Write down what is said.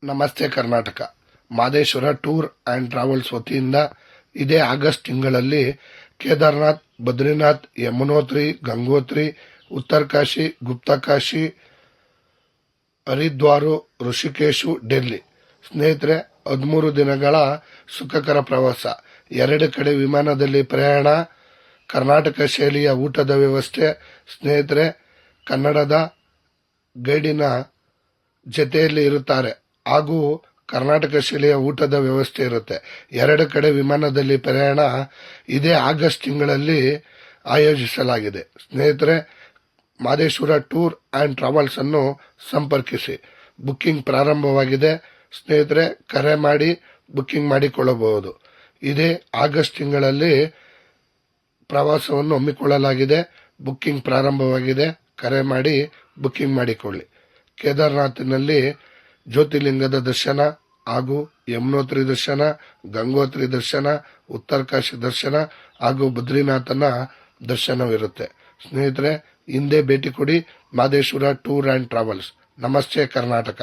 ನಮಸ್ತೆ Karnataka. Madeshwara tour and travels ವತಿಯಿಂದ ಇದೇ ಆಗಸ್ಟ್ ತಿಂಗಳಲ್ಲಿ ಕೇದಾರ್ನಾಥ್, ಬದ್ರಿನಾಥ್, ಯಮುನೋತ್ರಿ, ಗಂಗೋತ್ರಿ, ಉತ್ತರಕಾಶಿ, ಗುಪ್ತಕಾಶಿ, ಹರಿದ್ವಾರ, ಋಷಿಕೇಶು, ಡೆಲ್ಲಿ ಸ್ನೇಹಿತರೆ 13 ದಿನಗಳ ಸುಖಕರ ಪ್ರವಾಸ. 2 ಕಡೆ ವಿಮಾನದಲ್ಲಿ ಪ್ರಯಾಣ, ಕರ್ನಾಟಕ ಶೈಲಿಯ ಊಟದ ವ್ಯವಸ್ಥೆ. ಸ್ನೇಹಿತರೆ ಕನ್ನಡದ ಗೈಡಿನ ಜೊತೆಯಲ್ಲಿ ಇರುತ್ತಾರೆ ಹಾಗೂ ಕರ್ನಾಟಕ ಶೈಲಿಯ ಊಟದ ವ್ಯವಸ್ಥೆ ಇರುತ್ತೆ. 2 ಕಡೆ ವಿಮಾನದಲ್ಲಿ ಪ್ರಯಾಣ ಇದೇ ಆಗಸ್ಟ್ ತಿಂಗಳಲ್ಲಿ ಆಯೋಜಿಸಲಾಗಿದೆ. ಸ್ನೇಹಿತರೆ ಮಾದೇಶ್ವರ ಟೂರ್ ಆ್ಯಂಡ್ ಟ್ರಾವೆಲ್ಸ್ ಅನ್ನು ಸಂಪರ್ಕಿಸಿ. ಬುಕ್ಕಿಂಗ್ ಪ್ರಾರಂಭವಾಗಿದೆ. ಸ್ನೇಹಿತರೆ ಕರೆ ಮಾಡಿ ಬುಕ್ಕಿಂಗ್ ಮಾಡಿಕೊಳ್ಳಬಹುದು. ಇದೇ ಆಗಸ್ಟ್ ತಿಂಗಳಲ್ಲಿ ಪ್ರವಾಸವನ್ನು ಹಮ್ಮಿಕೊಳ್ಳಲಾಗಿದೆ. ಬುಕ್ಕಿಂಗ್ ಪ್ರಾರಂಭವಾಗಿದೆ. ಕರೆ ಮಾಡಿ ಬುಕ್ಕಿಂಗ್ ಮಾಡಿಕೊಳ್ಳಿ. ಕೇದಾರ್ನಾಥ್ನಲ್ಲಿ ಜ್ಯೋತಿರ್ಲಿಂಗದ ದರ್ಶನ ಹಾಗೂ ಯಮುನೋತ್ರಿ ದರ್ಶನ, ಗಂಗೋತ್ರಿ ದರ್ಶನ, ಉತ್ತರಕಾಶಿ ದರ್ಶನ ಹಾಗೂ ಬದ್ರಿನಾಥನ ದರ್ಶನವಿರುತ್ತೆ. ಸ್ನೇಹಿತರೆ ಹಿಂದೆ ಭೇಟಿ ಕೊಡಿ ಮಾದೇಶ್ವರ ಟೂರ್ ಆ್ಯಂಡ್ ಟ್ರಾವೆಲ್ಸ್. ನಮಸ್ತೆ ಕರ್ನಾಟಕ.